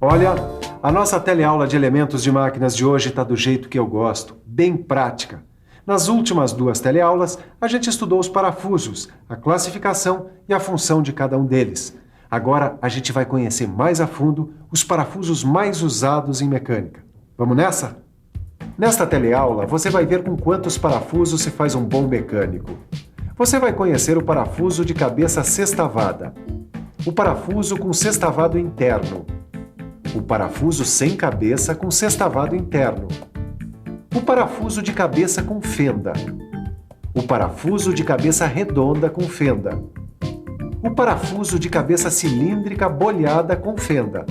Olha, a nossa teleaula de elementos de máquinas de hoje está do jeito que eu gosto, bem prática. Nas últimas 2 teleaulas, a gente estudou os parafusos, a classificação e a função de cada um deles. Agora a gente vai conhecer mais a fundo os parafusos mais usados em mecânica. Vamos nessa? Nesta teleaula, você vai ver com quantos parafusos se faz um bom mecânico. Você vai conhecer o parafuso de cabeça sextavada, o parafuso com sextavado interno, o parafuso sem cabeça com sextavado interno, o parafuso de cabeça com fenda, o parafuso de cabeça redonda com fenda, o parafuso de cabeça cilíndrica bolhada com fenda,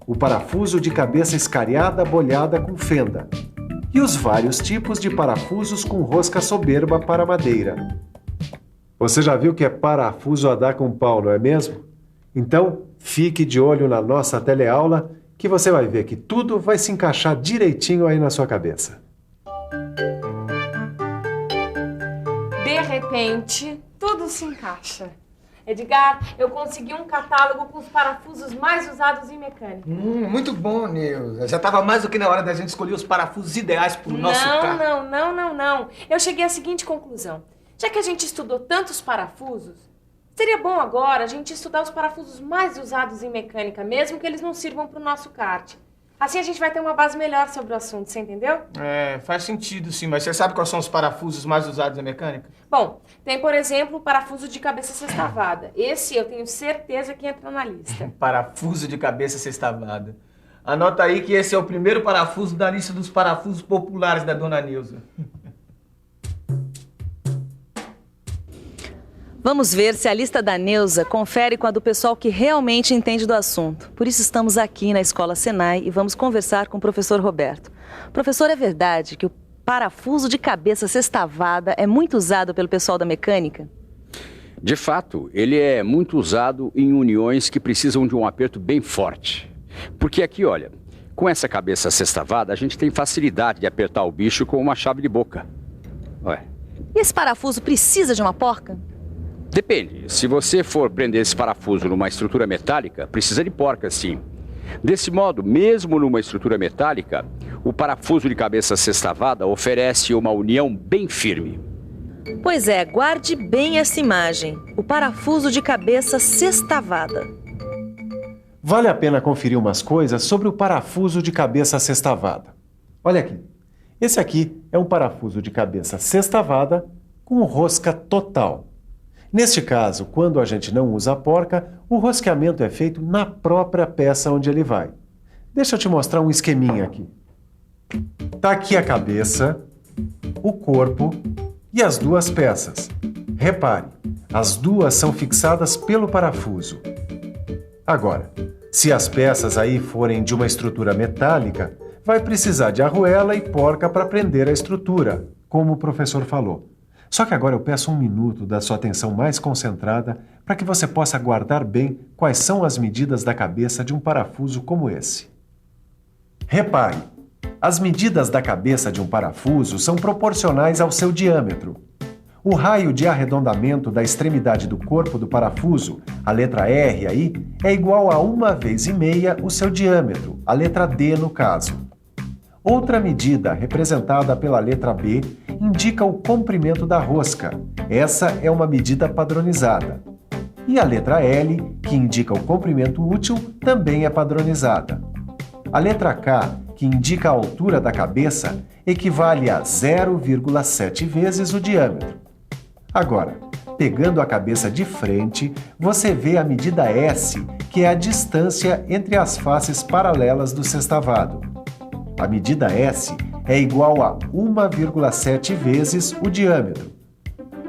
o parafuso de cabeça escariada bolhada com fenda e os vários tipos de parafusos com rosca soberba para madeira. Você já viu que é parafuso a dar com pau, não é mesmo? Então, fique de olho na nossa teleaula que você vai ver que tudo vai se encaixar direitinho aí na sua cabeça. De repente, tudo se encaixa. Edgar, eu consegui um catálogo com os parafusos mais usados em mecânica. Muito bom, Nilza. Já estava mais do que na hora da gente escolher os parafusos ideais para o nosso carro. Não. Eu cheguei à seguinte conclusão. Já que a gente estudou tantos parafusos, seria bom agora a gente estudar os parafusos mais usados em mecânica, mesmo que eles não sirvam para o nosso kart. Assim a gente vai ter uma base melhor sobre o assunto, você entendeu? Faz sentido sim, mas você sabe quais são os parafusos mais usados em mecânica? Bom, tem, por exemplo, o parafuso de cabeça sextavada. Esse eu tenho certeza que entra na lista. Parafuso de cabeça sextavada. Anota aí que esse é o primeiro parafuso da lista dos parafusos populares da Dona Nilza. Vamos ver se a lista da Neuza confere com a do pessoal que realmente entende do assunto. Por isso estamos aqui na Escola Senai e vamos conversar com o professor Roberto. Professor, é verdade que o parafuso de cabeça sextavada é muito usado pelo pessoal da mecânica? De fato, ele é muito usado em uniões que precisam de um aperto bem forte. Porque aqui, olha, com essa cabeça sextavada, a gente tem facilidade de apertar o bicho com uma chave de boca. Olha. E esse parafuso precisa de uma porca? Depende. Se você for prender esse parafuso numa estrutura metálica, precisa de porca, sim. Desse modo, mesmo numa estrutura metálica, o parafuso de cabeça sextavada oferece uma união bem firme. Pois é, guarde bem essa imagem. O parafuso de cabeça sextavada. Vale a pena conferir umas coisas sobre o parafuso de cabeça sextavada. Olha aqui. Esse aqui é um parafuso de cabeça sextavada com rosca total. Neste caso, quando a gente não usa a porca, o rosqueamento é feito na própria peça onde ele vai. Deixa eu te mostrar um esqueminha aqui. Tá aqui a cabeça, o corpo e as 2 peças. Repare, as 2 são fixadas pelo parafuso. Agora, se as peças aí forem de uma estrutura metálica, vai precisar de arruela e porca para prender a estrutura, como o professor falou. Só que agora eu peço 1 minuto da sua atenção mais concentrada para que você possa guardar bem quais são as medidas da cabeça de um parafuso como esse. Repare, as medidas da cabeça de um parafuso são proporcionais ao seu diâmetro. O raio de arredondamento da extremidade do corpo do parafuso, a letra R aí, é igual a 1,5 vezes o seu diâmetro, a letra D no caso. Outra medida, representada pela letra B, indica o comprimento da rosca. Essa é uma medida padronizada. E a letra L, que indica o comprimento útil, também é padronizada. A letra K, que indica a altura da cabeça, equivale a 0,7 vezes o diâmetro. Agora, pegando a cabeça de frente, você vê a medida S, que é a distância entre as faces paralelas do sextavado. A medida S é igual a 1,7 vezes o diâmetro.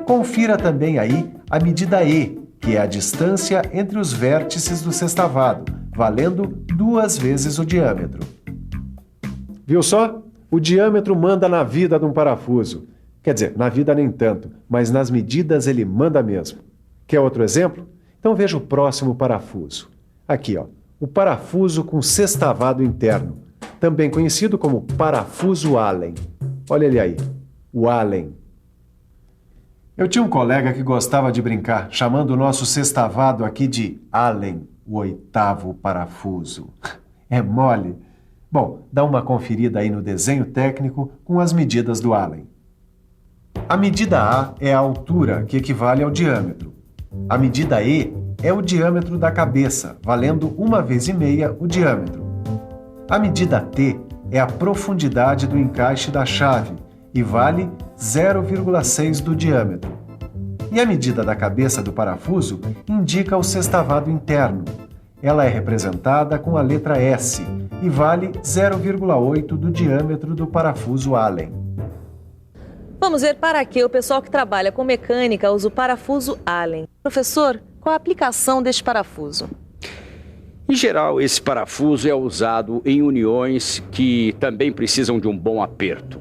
Confira também aí a medida E, que é a distância entre os vértices do sextavado, valendo 2 vezes o diâmetro. Viu só? O diâmetro manda na vida de um parafuso. Quer dizer, na vida nem tanto, mas nas medidas ele manda mesmo. Quer outro exemplo? Então veja o próximo parafuso. Aqui, ó, o parafuso com sextavado interno, também conhecido como parafuso Allen. Olha ele aí, o Allen. Eu tinha um colega que gostava de brincar, chamando o nosso sextavado aqui de Allen, o 8º parafuso. É mole. Bom, dá uma conferida aí no desenho técnico com as medidas do Allen. A medida A é a altura, que equivale ao diâmetro. A medida E é o diâmetro da cabeça, valendo 1,5 vezes o diâmetro. A medida T é a profundidade do encaixe da chave e vale 0,6 do diâmetro. E a medida da cabeça do parafuso indica o sextavado interno. Ela é representada com a letra S e vale 0,8 do diâmetro do parafuso Allen. Vamos ver para que o pessoal que trabalha com mecânica usa o parafuso Allen. Professor, qual a aplicação deste parafuso? Em geral, esse parafuso é usado em uniões que também precisam de um bom aperto,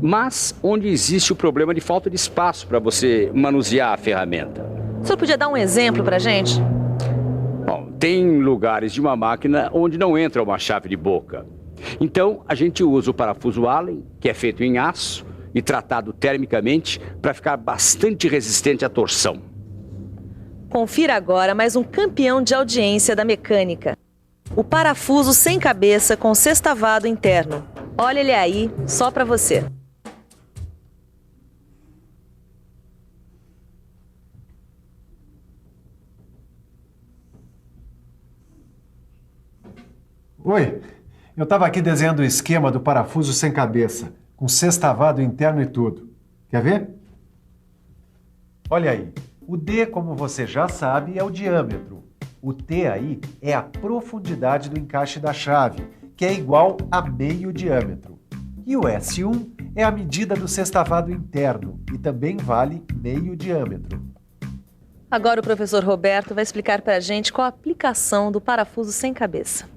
mas onde existe o problema de falta de espaço para você manusear a ferramenta. O senhor podia dar um exemplo para a gente? Bom, tem lugares de uma máquina onde não entra uma chave de boca. Então, a gente usa o parafuso Allen, que é feito em aço e tratado termicamente para ficar bastante resistente à torção. Confira agora mais um campeão de audiência da mecânica. O parafuso sem cabeça com sextavado interno. Olha ele aí, só para você. Oi, eu estava aqui desenhando o esquema do parafuso sem cabeça, com sextavado interno e tudo. Quer ver? Olha aí, o D, como você já sabe, é o diâmetro. O T aí é a profundidade do encaixe da chave, que é igual a meio diâmetro. E o S1 é a medida do sextavado interno e também vale meio diâmetro. Agora o professor Roberto vai explicar para a gente qual a aplicação do parafuso sem cabeça.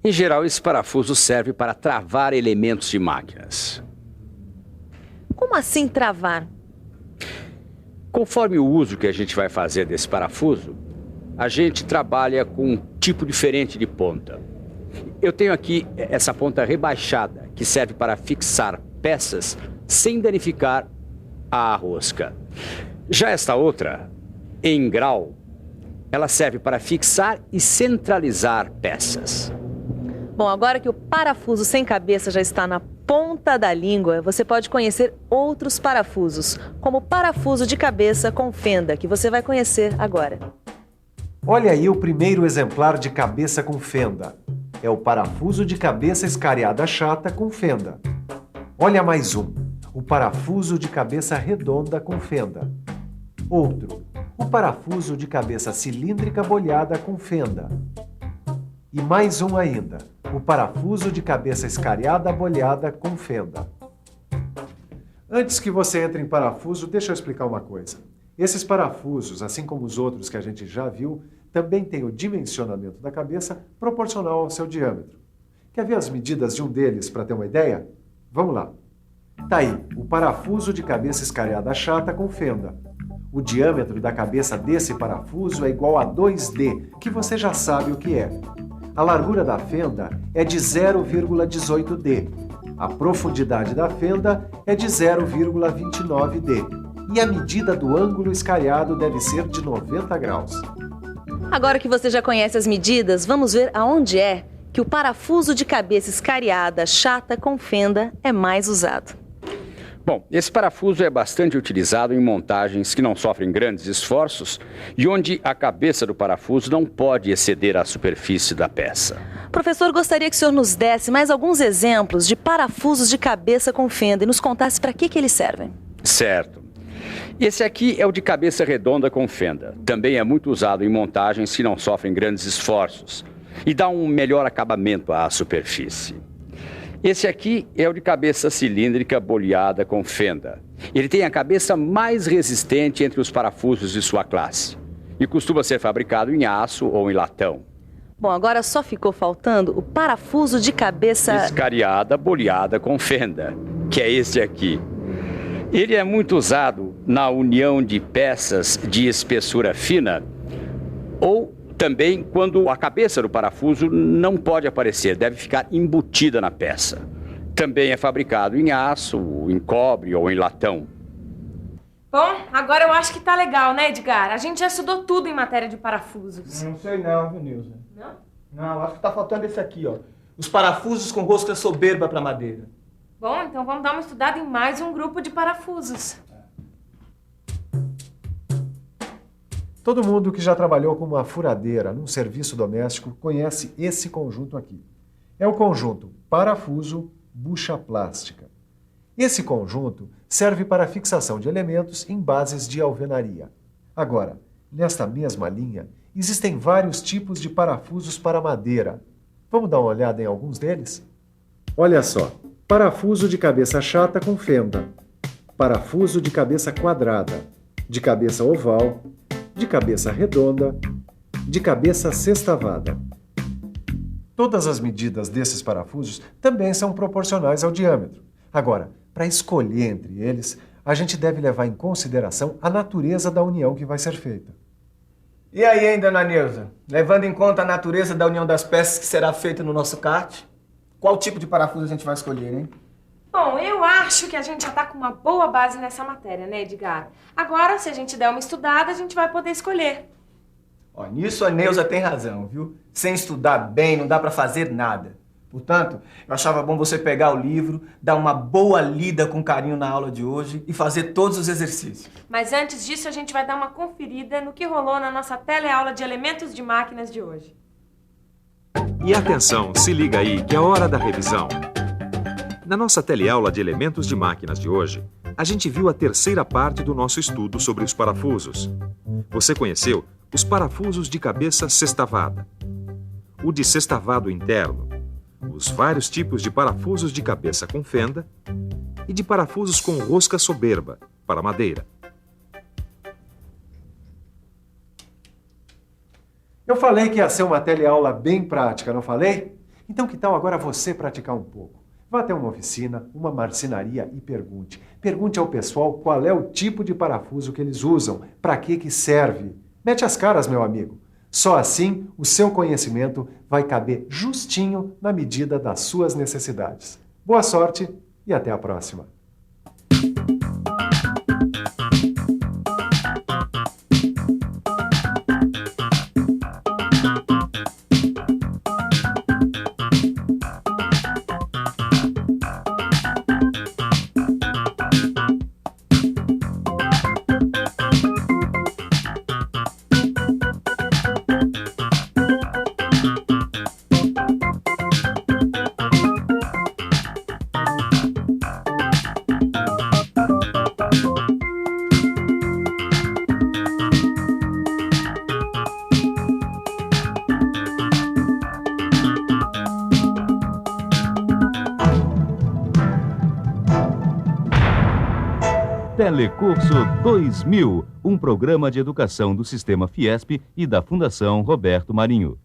Em geral, esse parafuso serve para travar elementos de máquinas. Como assim travar? Conforme o uso que a gente vai fazer desse parafuso, a gente trabalha com um tipo diferente de ponta. Eu tenho aqui essa ponta rebaixada, que serve para fixar peças sem danificar a rosca. Já esta outra, em grau, ela serve para fixar e centralizar peças. Bom, agora que o parafuso sem cabeça já está na ponta da língua, você pode conhecer outros parafusos, como o parafuso de cabeça com fenda, que você vai conhecer agora. Olha aí o primeiro exemplar de cabeça com fenda. É o parafuso de cabeça escariada chata com fenda. Olha mais um, o parafuso de cabeça redonda com fenda. Outro, o parafuso de cabeça cilíndrica bolhada com fenda. E mais um ainda, o parafuso de cabeça escariada bolhada com fenda. Antes que você entre em parafuso, deixa eu explicar uma coisa. Esses parafusos, assim como os outros que a gente já viu, também têm o dimensionamento da cabeça proporcional ao seu diâmetro. Quer ver as medidas de um deles para ter uma ideia? Vamos lá. Tá aí, o parafuso de cabeça escariada chata com fenda. O diâmetro da cabeça desse parafuso é igual a 2D, que você já sabe o que é. A largura da fenda é de 0,18D. A profundidade da fenda é de 0,29D. E a medida do ângulo escariado deve ser de 90 graus. Agora que você já conhece as medidas, vamos ver aonde é que o parafuso de cabeça escariada chata com fenda é mais usado. Bom, esse parafuso é bastante utilizado em montagens que não sofrem grandes esforços e onde a cabeça do parafuso não pode exceder a superfície da peça. Professor, gostaria que o senhor nos desse mais alguns exemplos de parafusos de cabeça com fenda e nos contasse para que eles servem. Certo. Esse aqui é o de cabeça redonda com fenda. Também é muito usado em montagens que não sofrem grandes esforços e dá um melhor acabamento à superfície. Esse aqui é o de cabeça cilíndrica bolhada com fenda. Ele tem a cabeça mais resistente entre os parafusos de sua classe e costuma ser fabricado em aço ou em latão. Bom, agora só ficou faltando o parafuso de cabeça escariada bolhada com fenda, que é esse aqui. Ele é muito usado na união de peças de espessura fina ou também quando a cabeça do parafuso não pode aparecer, deve ficar embutida na peça. Também é fabricado em aço, em cobre ou em latão. Bom, agora eu acho que tá legal, né, Edgar? A gente já estudou tudo em matéria de parafusos. Não sei não, viu, Nilza? Não? Não, acho que tá faltando esse aqui, ó. Os parafusos com rosca soberba para madeira. Bom, então vamos dar uma estudada em mais um grupo de parafusos. Todo mundo que já trabalhou com uma furadeira num serviço doméstico conhece esse conjunto aqui. É o conjunto parafuso bucha plástica. Esse conjunto serve para a fixação de elementos em bases de alvenaria. Agora, nesta mesma linha, existem vários tipos de parafusos para madeira. Vamos dar uma olhada em alguns deles? Olha só, parafuso de cabeça chata com fenda, parafuso de cabeça quadrada, de cabeça oval, de cabeça redonda, de cabeça sextavada. Todas as medidas desses parafusos também são proporcionais ao diâmetro. Agora, para escolher entre eles, a gente deve levar em consideração a natureza da união que vai ser feita. E aí, hein, dona Neuza? Levando em conta a natureza da união das peças que será feita no nosso kart, qual tipo de parafuso a gente vai escolher, hein? Bom, eu acho que a gente já tá com uma boa base nessa matéria, né, Edgar? Agora, se a gente der uma estudada, a gente vai poder escolher. Ó, nisso a Neuza tem razão, viu? Sem estudar bem, não dá pra fazer nada. Portanto, eu achava bom você pegar o livro, dar uma boa lida com carinho na aula de hoje e fazer todos os exercícios. Mas antes disso, a gente vai dar uma conferida no que rolou na nossa teleaula de elementos de máquinas de hoje. E atenção, se liga aí que é hora da revisão. Na nossa teleaula de elementos de máquinas de hoje, a gente viu a terceira parte do nosso estudo sobre os parafusos. Você conheceu os parafusos de cabeça sextavada, o de sextavado interno, os vários tipos de parafusos de cabeça com fenda e de parafusos com rosca soberba, para madeira. Eu falei que ia ser uma teleaula bem prática, não falei? Então que tal agora você praticar um pouco? Vá até uma oficina, uma marcenaria e pergunte. Pergunte ao pessoal qual é o tipo de parafuso que eles usam, para que serve. Mete as caras, meu amigo. Só assim o seu conhecimento vai caber justinho na medida das suas necessidades. Boa sorte e até a próxima. Telecurso 2000, um programa de educação do Sistema Fiesp e da Fundação Roberto Marinho.